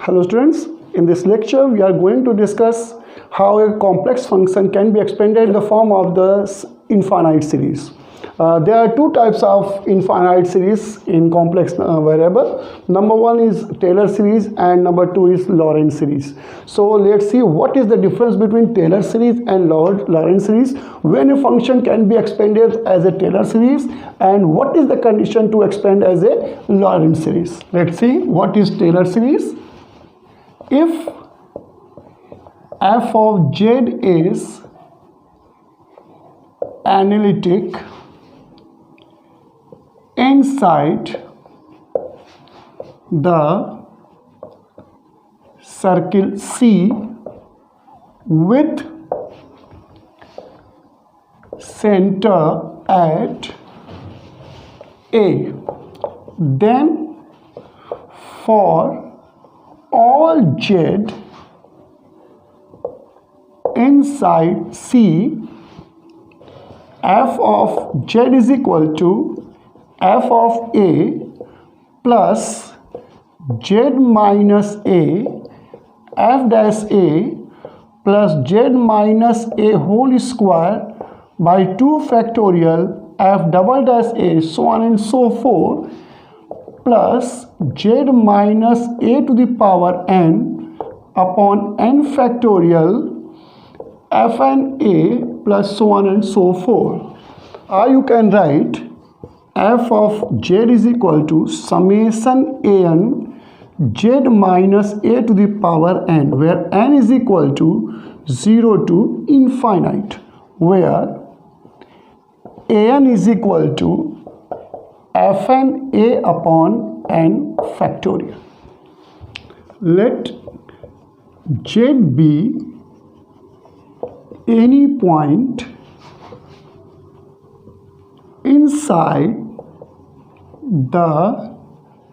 Hello students, in this lecture we are going to discuss how a complex function can be expanded in the form of the infinite series. There are two types of infinite series in complex variable. Number one is Taylor series and number two is Lorentz series. So let's see what is the difference between Taylor series and Lorentz series, when a function can be expanded as a Taylor series, and what is the condition to expand as a Lorentz series. Let's see what is Taylor series. If f of z is analytic inside the circle C with center at A, then for all z inside C, f of z is equal to f of A plus z minus A f dash A plus z minus A whole square by 2 factorial f double dash A so on and so forth plus z minus A to the power n upon n factorial fn A plus so on and so forth. Or you can write f of z is equal to summation an z minus A to the power n, where n is equal to 0 to infinite, where an is equal to fn A upon n factorial. Let z be any point inside the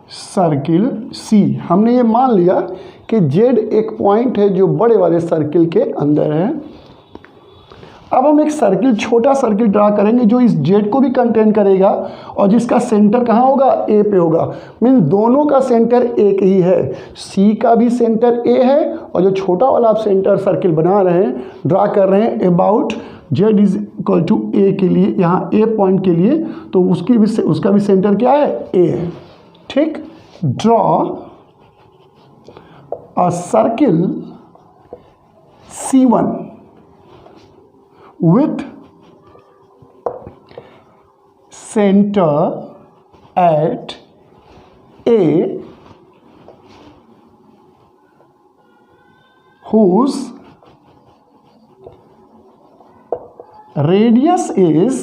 circle C. हमने ये मान लिया कि Z एक point है जो बड़े वाले सर्किल के अंदर है. अब हम एक सर्किल, छोटा सर्किल ड्रा करेंगे जो इस Z को भी कंटेन करेगा और जिसका सेंटर कहाँ होगा, A पे होगा. मीन दोनों का सेंटर एक ही है. C का भी सेंटर A है और जो छोटा वाला आप सेंटर सर्किल बना रहे हैं, ड्रा कर रहे हैं about z is equal to a के लिए, यहाँ ए पॉइंट के लिए, तो उसका भी सेंटर क्या है, ए है. ठीक. Draw a circle C1 with centre at A whose radius is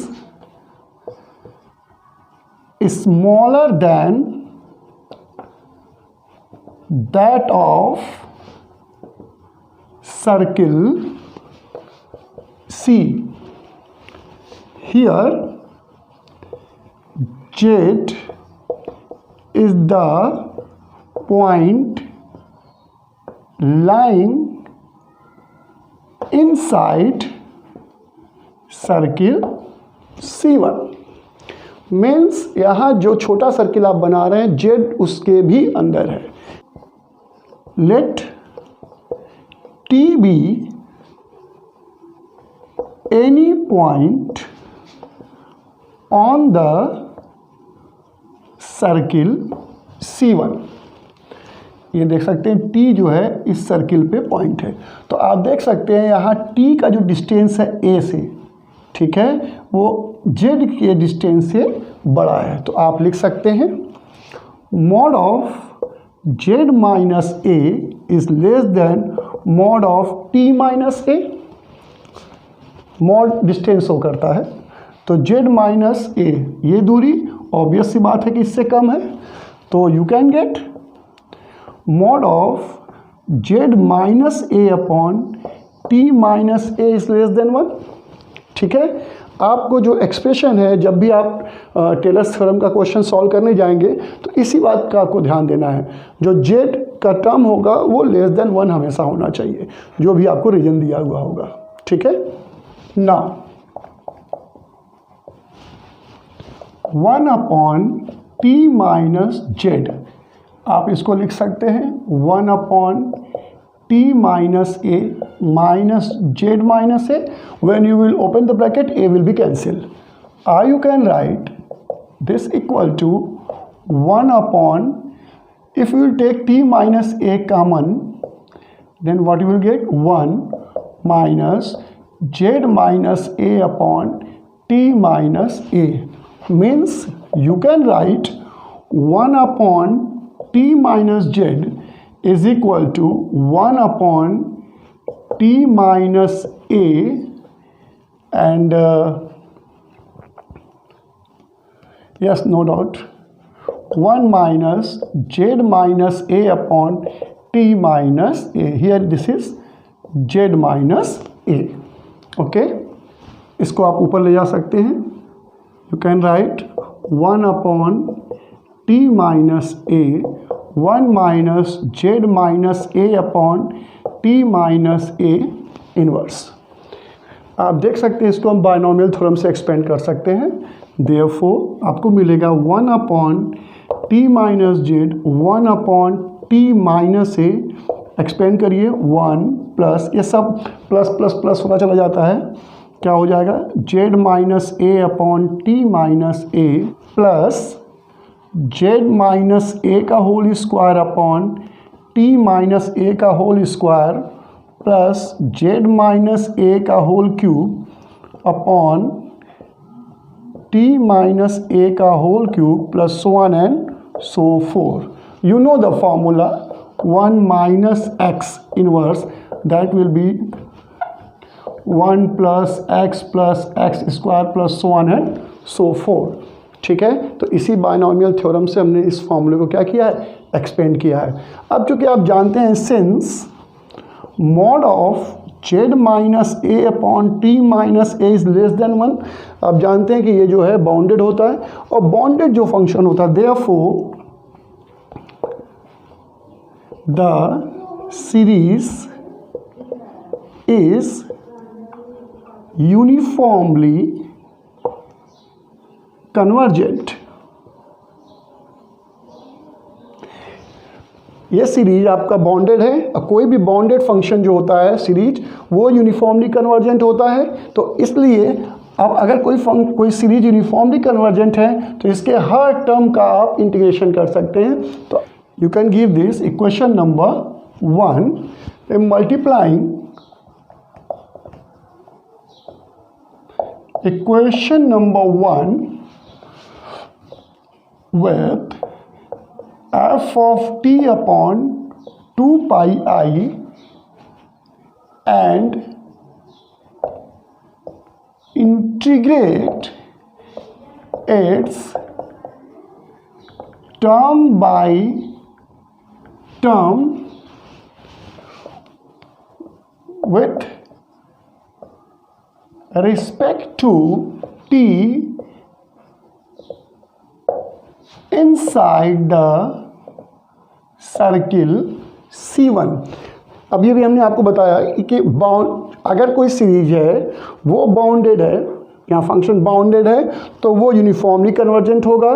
smaller than that of circle C. Here Z is the point lying inside circle C1. Means यहाँ जो छोटा सर्किल आप बना रहे हैं Z उसके भी अंदर है. Let T be any point on the circle C1. ये देख सकते हैं T जो है इस सर्किल पे पॉइंट है. तो आप देख सकते हैं यहाँ T का जो डिस्टेंस है A से, ठीक है, वो Z के डिस्टेंस से बड़ा है. तो आप लिख सकते हैं mod of Z minus A is less than mod of T minus A. Mod distance show करता है, तो Z माइनस A ये दूरी ऑब्वियस सी बात है कि इससे कम है. तो you can get mod of Z minus A upon T minus A is less than 1. ठीक है. आपको जो एक्सप्रेशन है, जब भी आप टेलर्स थ्योरम का क्वेश्चन सॉल्व करने जाएंगे तो इसी बात का आपको ध्यान देना है. जो Z का टर्म होगा वो लेस देन 1 हमेशा होना चाहिए, जो भी आपको रीजन दिया हुआ होगा. ठीक है. ना 1 अपॉन T माइनस Z. आप इसको लिख सकते हैं 1 upon t minus A minus Z minus A. When you will open the bracket, a will be cancelled. Or you can write this equal to 1 upon, if you will take t minus a common, then what you will get? 1 minus z minus a upon t minus a. Means you can write 1 upon t minus z is equal to 1 upon t minus a, and yes, no doubt, 1 minus z minus a upon t minus a. Here this is z minus a. Okay, इसको आप ऊपर ले जा सकते हैं. You can write 1 upon t minus a, 1 minus z minus a upon t minus a inverse. आप देख सकते हैं, इसको हम बायनोमियल थ्योरम से एक्सपेंड कर सकते हैं. देयरफॉर आपको मिलेगा 1 upon t minus z 1 upon t minus a. Expand करिए 1 प्लस, ये सब प्लस प्लस प्लस होता चला जाता है. क्या हो जाएगा? Z minus a upon t minus a plus z minus a का whole square upon t minus a का whole square plus z minus a का whole cube upon t minus a का whole cube plus so on and so forth. You know the formula 1 minus x inverse, that will be 1 plus x square plus so on and so forth. ठीक है, तो इसी binomial theorem से हमने इस फॉर्मूले को क्या किया है? एक्सपेंड किया है. अब चूंकि आप जानते हैं since mod of Z minus a upon t minus A is less than 1, आप जानते हैं कि ये जो है बाउंडेड होता है, और बाउंडेड जो फंक्शन होता है therefore the series is uniformly convergent. ये सीरीज आपका बाउंडेड है, और कोई भी बाउंडेड फंक्शन जो होता है सीरीज वो यूनिफॉर्मली कन्वर्जेंट होता है. तो इसलिए अब अगर कोई सीरीज यूनिफॉर्मली कन्वर्जेंट है तो इसके हर टर्म का आप इंटीग्रेशन कर सकते हैं. तो you can give this equation number 1 multiplying equation number 1 with f of t upon 2 pi I and integrate its term by term with respect to t inside the circle C1. अब ये भी हमने आपको बताया कि अगर कोई सीरीज है वो बाउंडेड है, यहाँ फंक्शन बाउंडेड है, तो वो यूनिफॉर्मली कन्वर्जेंट होगा,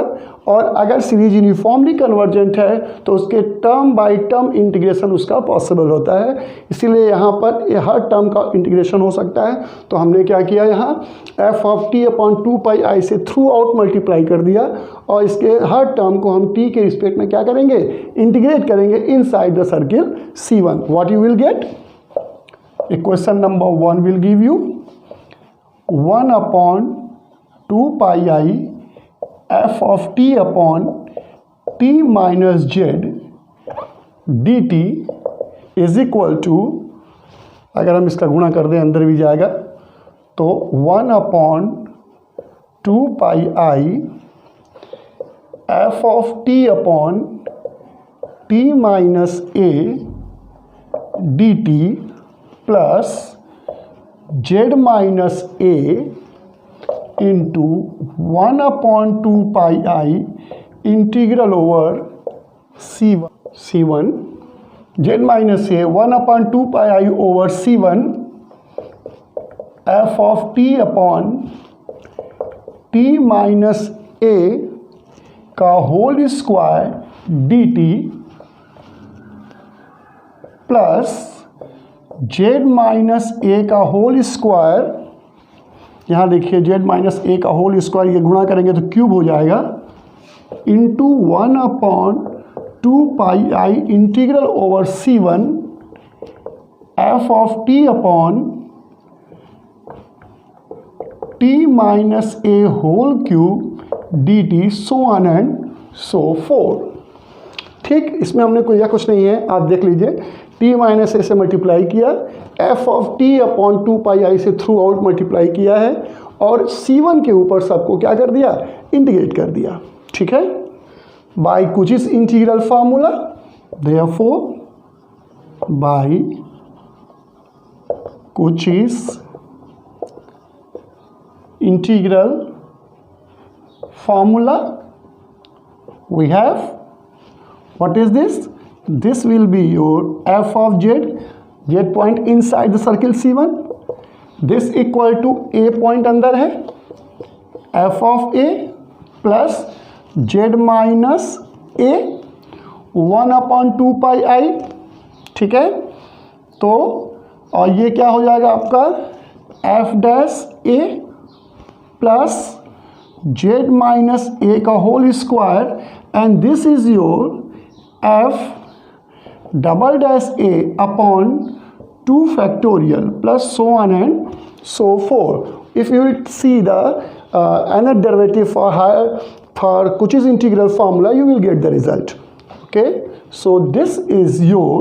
और अगर सीरीज यूनिफॉर्मली कन्वर्जेंट है तो उसके टर्म बाय टर्म इंटीग्रेशन उसका पॉसिबल होता है. इसीलिए यहाँ पर हर टर्म का इंटीग्रेशन हो सकता है. तो हमने क्या किया, यहाँ f ऑफ t अपॉन 2 पाई आई से थ्रू आउट मल्टीप्लाई कर दिया, और इसके हर टर्म को हम t के रिस्पेक्ट में क्या करेंगे? इंटीग्रेट करेंगे inside the circle C1. What you will get? Equation number 1 will give you 1 upon 2 pi I f of t upon t minus z dt is equal to, अगर हम इसका गुणा कर दें अंदर भी जाएगा, तो 1 upon 2 pi I f of t upon t minus a dt plus z minus a into 1 upon 2 pi I integral over C1 z minus a 1 upon 2 pi I over C1 f of t upon t minus a का whole square dt plus z minus a का whole square, यहाँ देखिए Z minus a का whole square, ये गुणा करेंगे तो cube हो जाएगा, into 1/2 pi integral over C1 f of t upon t minus a whole cube d t, so on and so forth. ठीक, इसमें हमने कोई या कुछ नहीं है, आप देख लीजिए, टी माइनस ए से मल्टीप्लाई किया, एफ ऑफ टी अपॉन 2 पाई आई से थ्रू आउट मल्टीप्लाई किया है, और C1 के ऊपर सबको क्या कर दिया, इंटीग्रेट कर दिया। ठीक है, by Cauchy's integral formula, therefore by Cauchy's integral formula we have, what is this? This will be your f of z, z point inside the circle C1, this equal to a point अंदर है, f of a plus z minus a 1/2 pi i। ठीक है, तो और ये क्या हो जाएगा आपका f dash a plus z minus a का whole square, and this is your f double dash a upon 2 factorial plus so on and so forth. If you will see the another derivative for Cauchy's integral formula, you will get the result. Okay, so this is your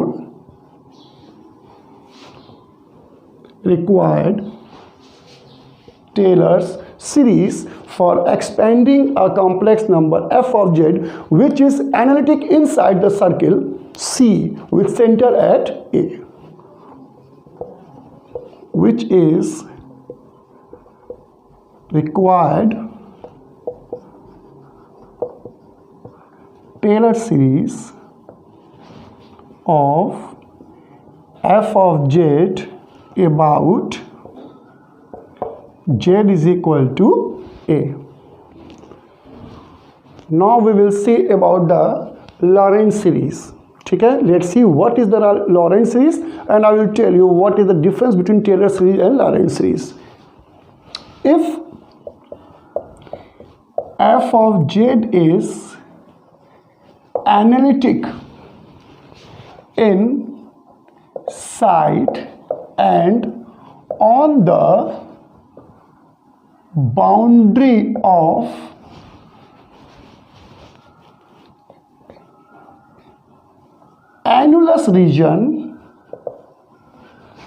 required Taylor's series for expanding a complex number f of z which is analytic inside the circle C with center at A, which is required Taylor series of f of z about z is equal to a. Now we will see about the Lorentz series. ठीक है, let's see what is the Lorentz series, and I will tell you what is the difference between Taylor series and Lorentz series. If f of z is analytic in side and on the boundary of annulus region,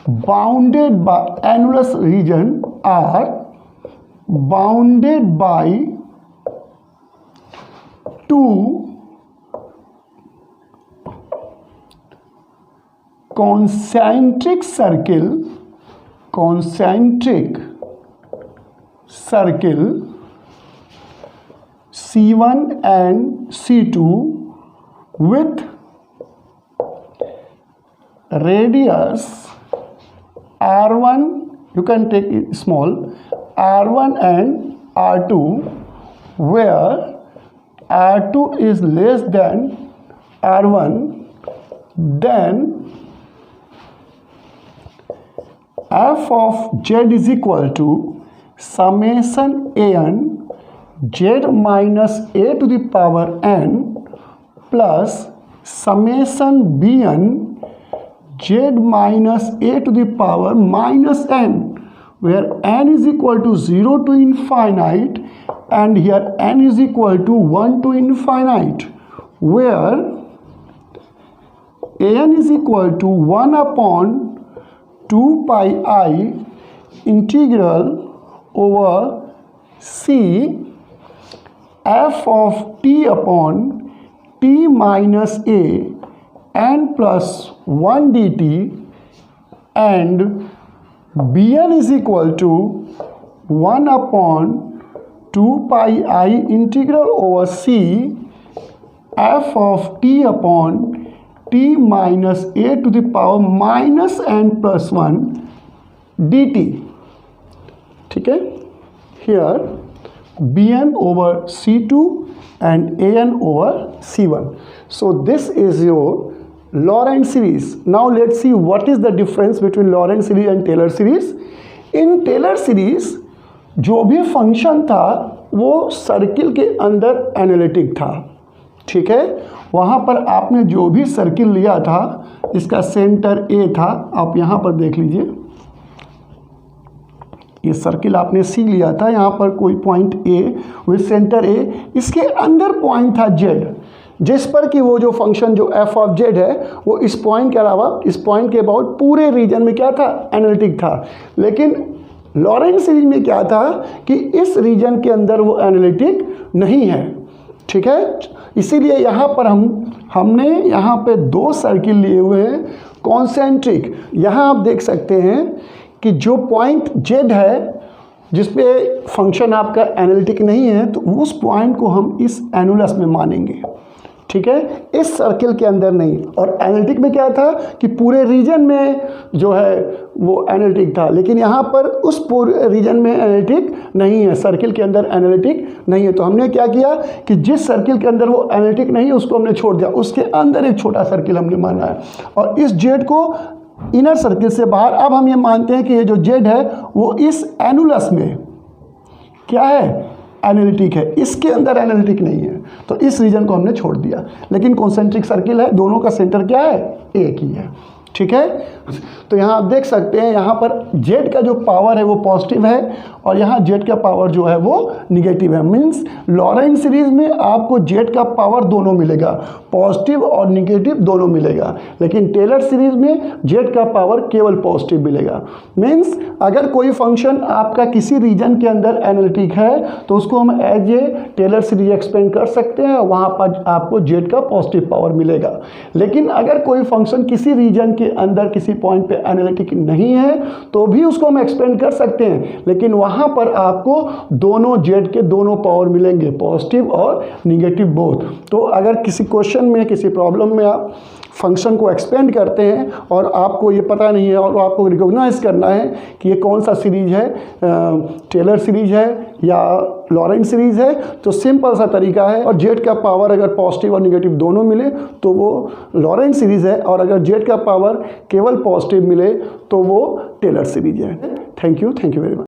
bounded by annulus region are bounded by two concentric circle C1 and C2 with radius R1, you can take it small, R1 and R2, where R2 is less than R1, then f of z is equal to summation an z minus a to the power n plus summation bn z minus a to the power minus n, where n is equal to 0 to infinite and here n is equal to 1 to infinite, where an is equal to 1/2 pi I integral over C f of t upon t minus a n plus 1 dt, and bn is equal to 1/2 pi I integral over C f of t upon t minus a to the power minus n plus 1 dt. ठीक है, here bn over C2 and an over C1. So this is your Lorentz series. Now let's see what is the difference between Lorentz series and Taylor series. In Taylor series जो भी function था वो circle के अंदर analytic था, ठीक है। वहाँ पर आपने जो भी सर्किल लिया था, इसका सेंटर ए था, आप यहाँ पर देख लीजिए, ये सर्किल आपने सी लिया था, यहाँ पर कोई पॉइंट ए विद सेंटर ए, इसके अंदर पॉइंट था जेड, जिस पर कि वो जो फंक्शन जो एफ ऑफ जेड है वो इस पॉइंट के अलावा इस पॉइंट के अबाउट पूरे रीजन में क्या था, एनालिटिक था। लेकिन लॉरेंट सीरीज में क्या था कि इस रीजन के अंदर वो एनालिटिक नहीं है, ठीक है। इसीलिए यहाँ पर हमने यहाँ पे दो सर्किल लिए हुए हैं कॉन्सेंट्रिक। यहाँ आप देख सकते हैं कि जो पॉइंट जेड है जिस पे फंक्शन आपका एनालिटिक नहीं है, तो उस पॉइंट को हम इस एनुलस में मानेंगे, ठीक है, इस सर्किल के अंदर नहीं। और एनालिटिक में क्या था कि पूरे रीजन में जो है वो एनालिटिक था, लेकिन यहाँ पर उस पूरे रीजन में एनालिटिक नहीं है, सर्किल के अंदर एनालिटिक नहीं है। तो हमने क्या किया कि जिस सर्किल के अंदर वो एनालिटिक नहीं है उसको हमने छोड़ दिया, उसके अंदर एक छोटा सर्किल हमने माना है, और इस जेड को इनर सर्किल से बाहर। अब हम ये मानते हैं कि ये जो जेड है वो इस एनुलस में क्या है, एनालिटिक है, इसके अंदर एनालिटिक नहीं है, तो इस रीजन को हमने छोड़ दिया। लेकिन कॉन्सेंट्रिक सर्किल है, दोनों का सेंटर क्या है, एक ही है, ठीक है। तो यहाँ आप देख सकते हैं, यहाँ पर जेड का जो पावर है वो पॉजिटिव है और यहाँ जेड का पावर जो है वो निगेटिव है। मीन्स लॉरेंट सीरीज में आपको जेड का पावर दोनों मिलेगा, पॉजिटिव और निगेटिव दोनों मिलेगा, लेकिन टेलर सीरीज में जेड का पावर केवल पॉजिटिव मिलेगा। मीन्स अगर कोई फंक्शन आपका किसी रीजन के अंदर एनालिटिक है तो उसको हम as a Taylor series expand कर सकते हैं, वहाँ पर आपको जेड का पॉजिटिव पावर मिलेगा। लेकिन अगर कोई फंक्शन किसी रीजन के अंदर किसी पॉइंट पे एनालिटिक नहीं है तो भी उसको हम एक्सपेंड कर सकते हैं, लेकिन वहां पर आपको दोनों जेड के दोनों पावर मिलेंगे, पॉजिटिव और निगेटिव बोथ। तो अगर किसी क्वेश्चन में किसी प्रॉब्लम में आप फंक्शन को एक्सपेंड करते हैं और आपको ये पता नहीं है और आपको रिकॉग्नाइज करना है कि ये कौन सा सीरीज है, टेलर सीरीज है या लॉरेंट सीरीज है, तो सिंपल सा तरीका है। और जेड का पावर अगर पॉजिटिव और निगेटिव दोनों मिले तो वो लॉरेंट सीरीज है, और अगर जेड का पावर केवल पॉजिटिव मिले तो वो टेलर सीरीज है। Thank you very much.